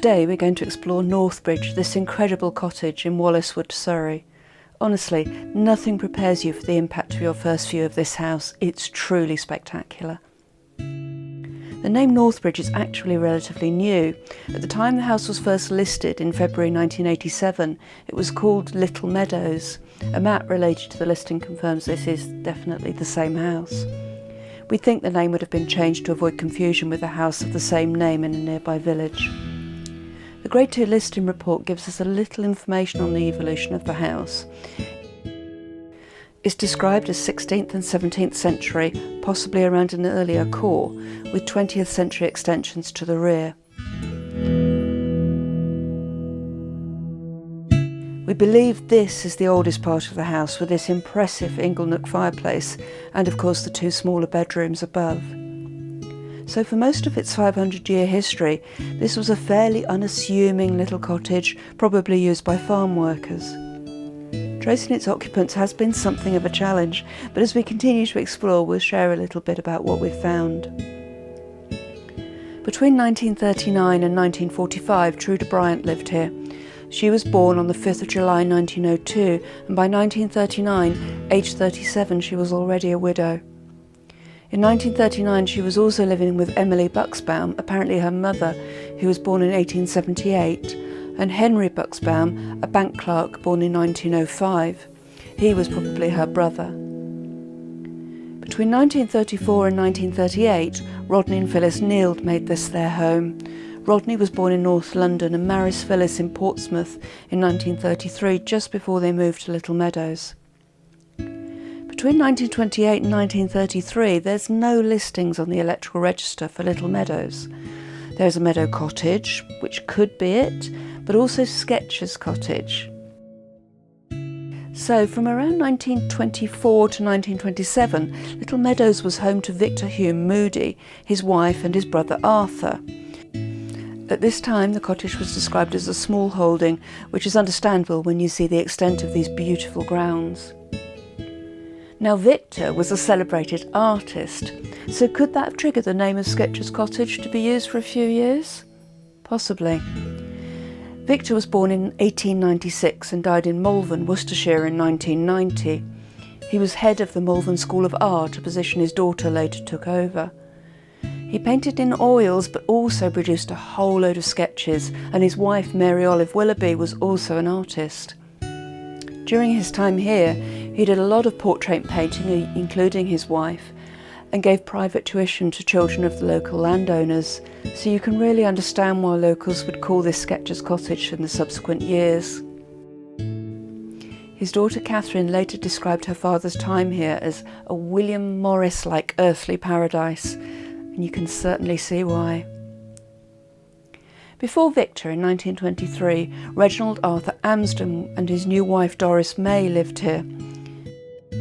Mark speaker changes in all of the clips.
Speaker 1: Today we're going to explore Northbridge, this incredible cottage in Walliswood, Surrey. Honestly, nothing prepares you for the impact of your first view of this house. It's truly spectacular. The name Northbridge is actually relatively new. At the time the house was first listed in February 1987, it was called Little Meadows. A map related to the listing confirms this is definitely the same house. We think the name would have been changed to avoid confusion with a house of the same name in a nearby village. The Grade 2 listing report gives us a little information on the evolution of the house. It's described as 16th and 17th century, possibly around an earlier core, with 20th century extensions to the rear. We believe this is the oldest part of the house, with this impressive inglenook fireplace and of course the two smaller bedrooms above. So for most of its 500-year history, this was a fairly unassuming little cottage, probably used by farm workers. Tracing its occupants has been something of a challenge, but as we continue to explore, we'll share a little bit about what we've found. Between 1939 and 1945, Truda Bryant lived here. She was born on the 5th of July 1902, and by 1939, aged 37, she was already a widow. In 1939, she was also living with Emily Buxbaum, apparently her mother, who was born in 1878, and Henry Buxbaum, a bank clerk born in 1905. He was probably her brother. Between 1934 and 1938, Rodney and Phyllis Neild made this their home. Rodney was born in North London and married Phyllis in Portsmouth in 1933, just before they moved to Little Meadows. Between 1928 and 1933, there's no listings on the electoral register for Little Meadows. There's a meadow cottage, which could be it, but also Sketcher's Cottage. So from around 1924 to 1927, Little Meadows was home to Victor Hume Moody, his wife and his brother Arthur. At this time, the cottage was described as a small holding, which is understandable when you see the extent of these beautiful grounds. Now Victor was a celebrated artist, so could that have triggered the name of Sketcher's Cottage to be used for a few years? Possibly. Victor was born in 1896 and died in Malvern, Worcestershire in 1990. He was head of the Malvern School of Art, a position his daughter later took over. He painted in oils but also produced a whole load of sketches, and his wife Mary Olive Willoughby was also an artist. During his time here, he did a lot of portrait painting, including his wife, and gave private tuition to children of the local landowners, so you can really understand why locals would call this Sketcher's Cottage in the subsequent years. His daughter Catherine later described her father's time here as a William Morris-like earthly paradise, and you can certainly see why. Before Victor, in 1923, Reginald Arthur Amsden and his new wife Doris May lived here.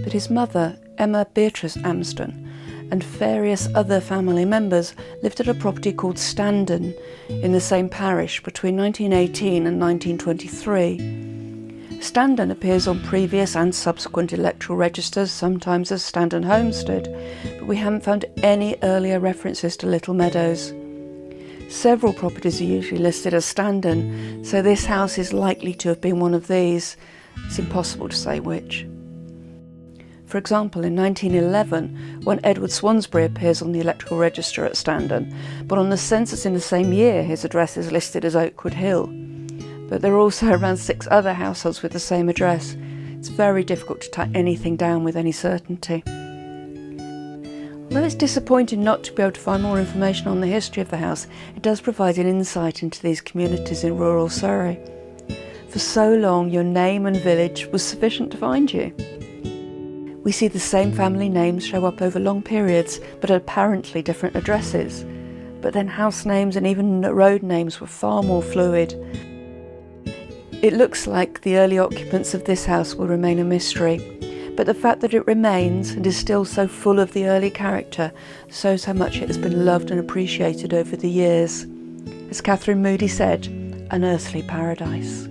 Speaker 1: But his mother, Emma Beatrice Amsden, and various other family members lived at a property called Standon in the same parish between 1918 and 1923. Standon appears on previous and subsequent electoral registers, sometimes as Standon Homestead, but we haven't found any earlier references to Little Meadows. Several properties are usually listed as Standon, so this house is likely to have been one of these. It's impossible to say which. For example, in 1911, when Edward Swansbury appears on the electoral register at Standon, but on the census in the same year his address is listed as Oakwood Hill. But there are also around 6 other households with the same address. It's very difficult to tie anything down with any certainty. Although it's disappointing not to be able to find more information on the history of the house, it does provide an insight into these communities in rural Surrey. For so long, your name and village was sufficient to find you. We see the same family names show up over long periods, but at apparently different addresses. But then house names and even road names were far more fluid. It looks like the early occupants of this house will remain a mystery, but the fact that it remains and is still so full of the early character shows how much it has been loved and appreciated over the years. As Catherine Moody said, an earthly paradise.